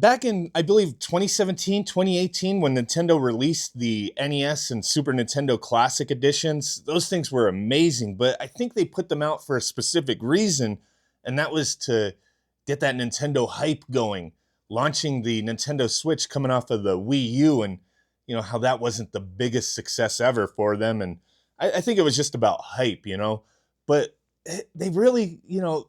back in, I believe, 2017, 2018, when Nintendo released the NES and Super Nintendo Classic Editions, those things were amazing, but I think they put them out for a specific reason, and that was to get that Nintendo hype going, launching the Nintendo Switch coming off of the Wii U, and how that wasn't the biggest success ever for them, and I think it was just about hype, but they really,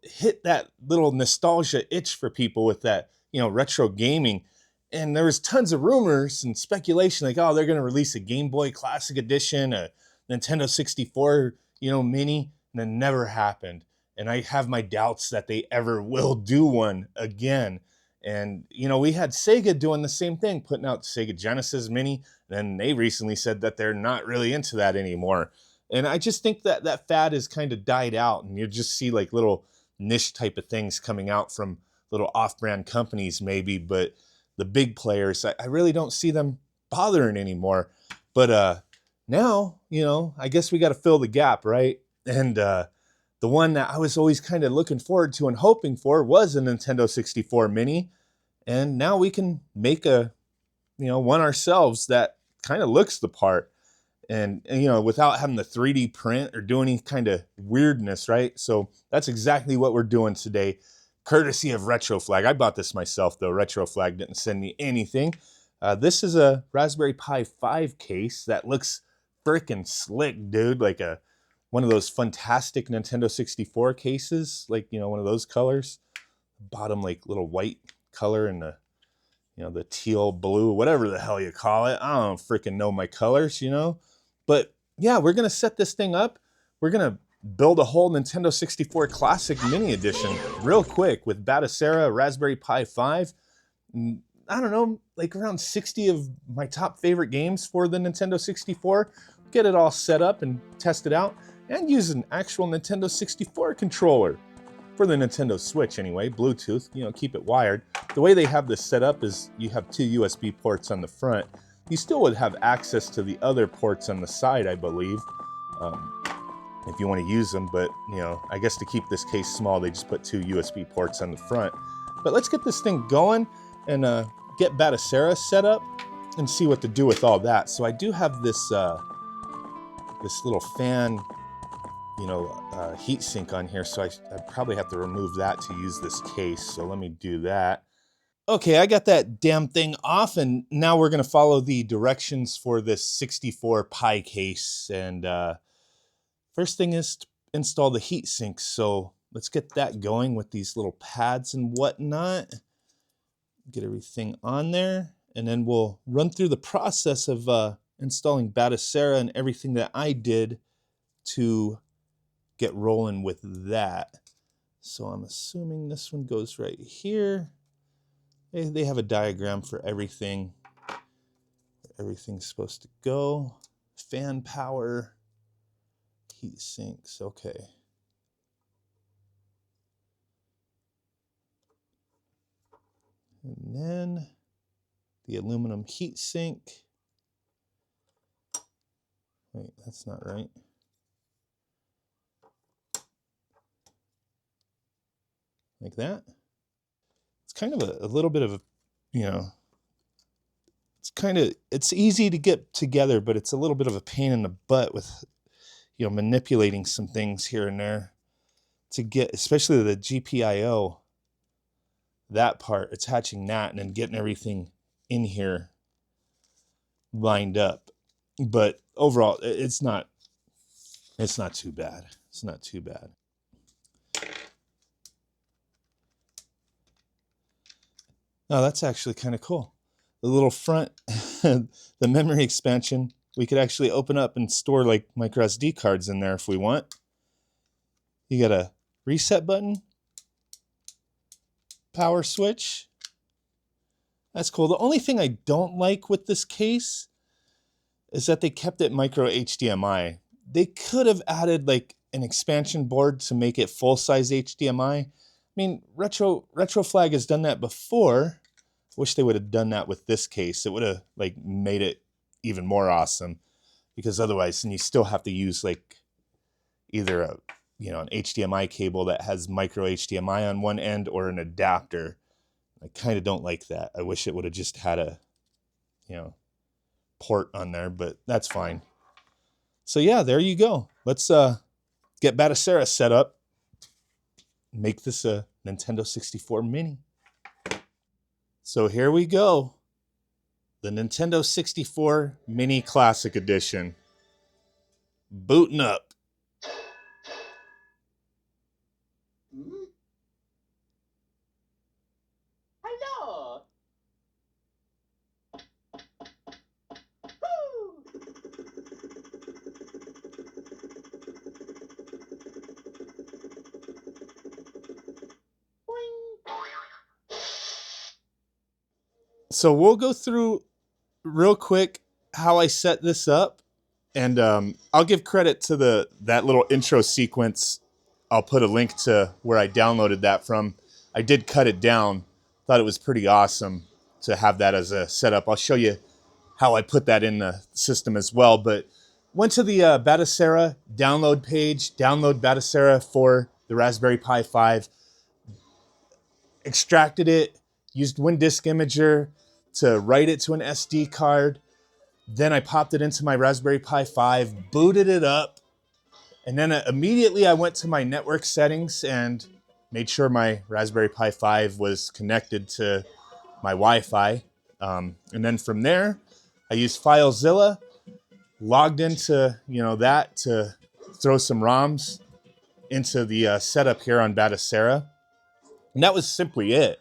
hit that little nostalgia itch for people with that, retro gaming. And there was tons of rumors and speculation like, oh, they're going to release a Game Boy Classic Edition, a Nintendo 64, mini, and it never happened. And I have my doubts that they ever will do one again. And, we had Sega doing the same thing, putting out Sega Genesis Mini. And they recently said that they're not really into that anymore. And I just think that that fad has kind of died out. And you just see like little niche type of things coming out from little off-brand companies maybe. But the big players, I really don't see them bothering anymore. But now, I guess we got to fill the gap, right? And the one that I was always kind of looking forward to and hoping for was a Nintendo 64 Mini. And now we can make a, one ourselves that kind of looks the part. And, without having the 3D print or do any kind of weirdness, right? So that's exactly what we're doing today, courtesy of Retro Flag. I bought this myself, though. Retro Flag didn't send me anything. This is a Raspberry Pi 5 case that looks freaking slick, dude. Like one of those fantastic Nintendo 64 cases, like, one of those colors. Bottom, like, little white color and the, the teal blue, whatever the hell you call it. I don't freaking know my colors, But yeah, we're going to set this thing up. We're going to build a whole Nintendo 64 Classic Mini Edition real quick with Basera, Raspberry Pi 5. I don't know, like around 60 of my top favorite games for the Nintendo 64. Get it all set up and test it out. And use an actual Nintendo 64 controller. For the Nintendo Switch anyway, Bluetooth, keep it wired. The way they have this set up is you have 2 USB ports on the front. You still would have access to the other ports on the side, I believe, if you want to use them. But, I guess to keep this case small, they just put 2 USB ports on the front. But let's get this thing going and get Basera set up and see what to do with all that. So I do have this, this little fan, heat sink on here, so I probably have to remove that to use this case. So let me do that. Okay, I got that damn thing off, and now we're going to follow the directions for this 64 Pi case. And first thing is to install the heat sink. So let's get that going with these little pads and whatnot. Get everything on there, and then we'll run through the process of installing Basera and everything that I did to get rolling with that. So I'm assuming this one goes right here. They have a diagram for everything. Everything's supposed to go. Fan power, heat sinks, okay. And then the aluminum heat sink. Wait, that's not right. Like that. It's kind of a little bit of a, it's easy to get together, but it's a little bit of a pain in the butt with, manipulating some things here and there to get, especially the GPIO, that part, attaching that and then getting everything in here lined up. But overall, it's not too bad. It's not too bad. Oh, that's actually kind of cool. The little front, the memory expansion, we could actually open up and store like micro SD cards in there if we want. You got a reset button, power switch. That's cool. The only thing I don't like with this case is that they kept it micro HDMI. They could have added like an expansion board to make it full-size HDMI. I mean, Retro Flag has done that before. Wish they would have done that with this case. It would have like made it even more awesome, because otherwise, then you still have to use like either a an HDMI cable that has micro HDMI on one end or an adapter. I kind of don't like that. I wish it would have just had a, you know, port on there, but that's fine. So yeah, there you go. Let's get Basera set up. Make this a Nintendo 64 Mini. So here we go. The Nintendo 64 Mini Classic Edition. Booting up. Hello. So we'll go through real quick how I set this up, and I'll give credit to that little intro sequence. I'll put a link to where I downloaded that from. I did cut it down. Thought it was pretty awesome to have that as a setup. I'll show you how I put that in the system as well. But went to the Basera download page, download Basera for the Raspberry Pi 5, extracted it, used WinDisk Imager to write it to an SD card. Then I popped it into my Raspberry Pi 5, booted it up, and then immediately I went to my network settings and made sure my Raspberry Pi 5 was connected to my Wi-Fi. And then from there, I used FileZilla, logged into that to throw some ROMs into the setup here on Basera. And that was simply it.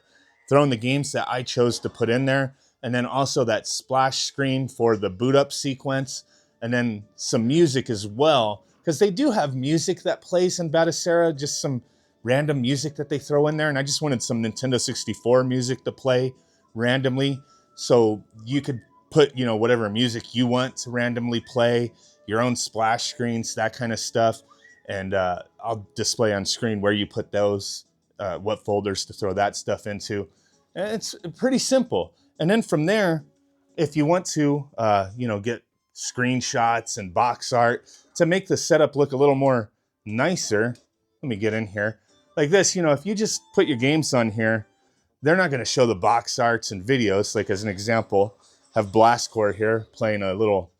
Throwing the games that I chose to put in there, and then also that splash screen for the boot up sequence, and then some music as well, because they do have music that plays in Basera, just some random music that they throw in there, and I just wanted some Nintendo 64 music to play randomly, so you could put whatever music you want to randomly play, your own splash screens, that kind of stuff, and I'll display on screen where you put those, what folders to throw that stuff into. And it's pretty simple. And then from there, if you want to, get screenshots and box art to make the setup look a little more nicer, let me get in here. Like this, if you just put your games on here, they're not going to show the box arts and videos. Like as an example, I have Blastcore here playing a little,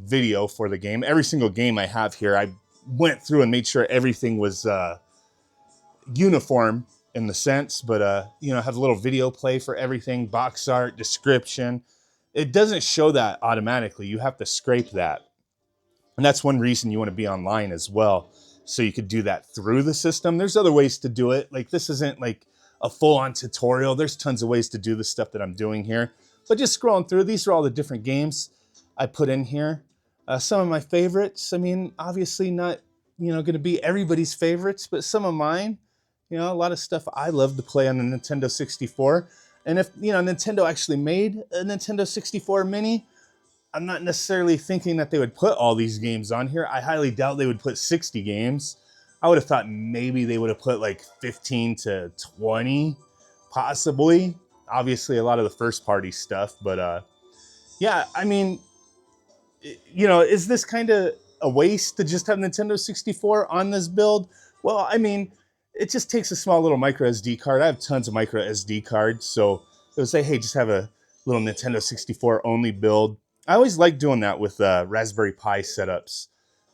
video for the game. Every single game I have here, I went through and made sure everything was uniform in the sense, but have a little video play for everything, box art, description. It doesn't show that automatically. You have to scrape that. And that's one reason you want to be online as well, so you could do that through the system. There's other ways to do it. Like this isn't like a full-on tutorial. There's tons of ways to do the stuff that I'm doing here. But just scrolling through, these are all the different games I put in here. Some of my favorites. I mean, obviously not, going to be everybody's favorites, but some of mine. A lot of stuff I love to play on the Nintendo 64. And if, Nintendo actually made a Nintendo 64 Mini, I'm not necessarily thinking that they would put all these games on here. I highly doubt they would put 60 games. I would have thought maybe they would have put like 15 to 20, possibly. Obviously, a lot of the first party stuff. But yeah, I mean, is this kind of a waste to just have Nintendo 64 on this build? Well, I mean, it just takes a small little micro SD card. I have tons of micro SD cards, so it would say, hey, just have a little Nintendo 64 only build. I always like doing that with Raspberry Pi setups,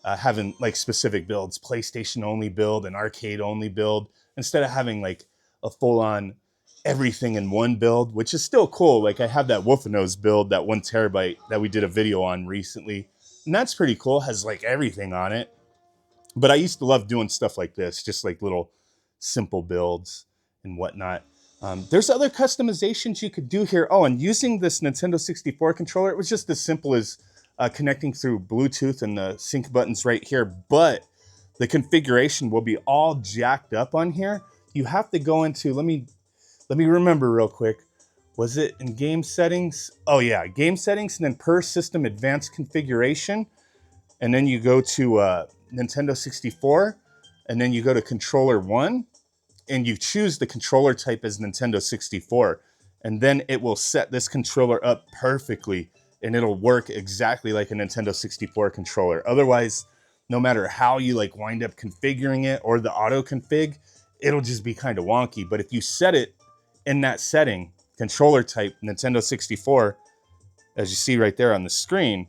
having like specific builds, PlayStation only build, an arcade only build, instead of having like a full-on everything in one build, which is still cool. Like I have that Wolfenose build, that 1 terabyte that we did a video on recently, and that's pretty cool. It has like everything on it. But I used to love doing stuff like this, just like little simple builds and whatnot. There's other customizations you could do here. Oh, and using this Nintendo 64 controller, it was just as simple as connecting through Bluetooth and the sync buttons right here. But the configuration will be all jacked up on here. You have to go into, let me remember real quick. Was it in game settings? Oh yeah, game settings, and then per system advanced configuration. And then you go to Nintendo 64, and then you go to controller 1, and you choose the controller type as Nintendo 64. And then it will set this controller up perfectly, and it'll work exactly like a Nintendo 64 controller. Otherwise, no matter how you like wind up configuring it or the auto config, it'll just be kind of wonky. But if you set it in that setting, controller type Nintendo 64, as you see right there on the screen,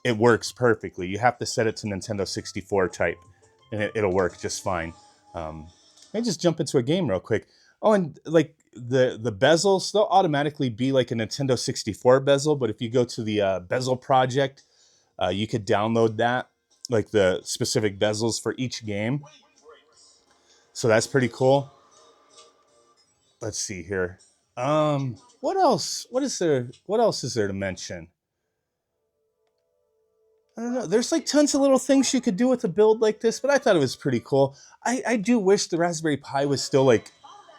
it works perfectly. You have to set it to Nintendo 64 type, and it'll work just fine. Let me just jump into a game real quick. Oh, and like the bezels, they'll automatically be like a Nintendo 64 bezel, but if you go to the bezel project, you could download that, like the specific bezels for each game. So that's pretty cool. Let's see here. What else? What is there? What else is there to mention? I don't know. There's like tons of little things you could do with a build like this, but I thought it was pretty cool. I do wish the Raspberry Pi was still like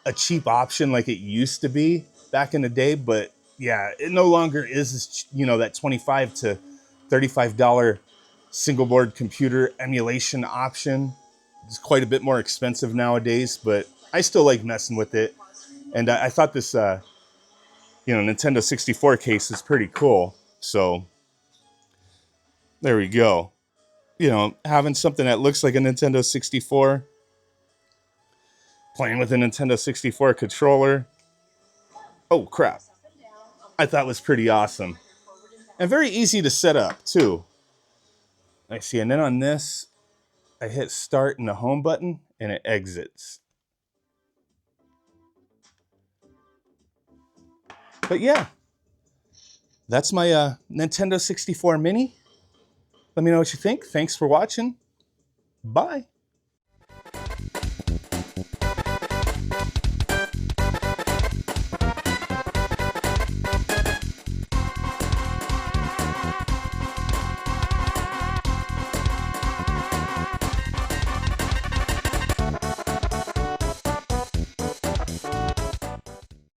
a cheap option like it used to be back in the day, but yeah, it no longer is, you know, that $25 to $35 single board computer emulation option. It's quite a bit more expensive nowadays, but I still like messing with it. And I thought this, Nintendo 64 case is pretty cool. So there we go. You know, having something that looks like a Nintendo 64, playing with a Nintendo 64 controller. Oh, crap. I thought was pretty awesome. And very easy to set up, too. I see. And then on this, I hit start and the home button, and it exits. But yeah, that's my Nintendo 64 Mini. Let me know what you think. Thanks for watching. Bye.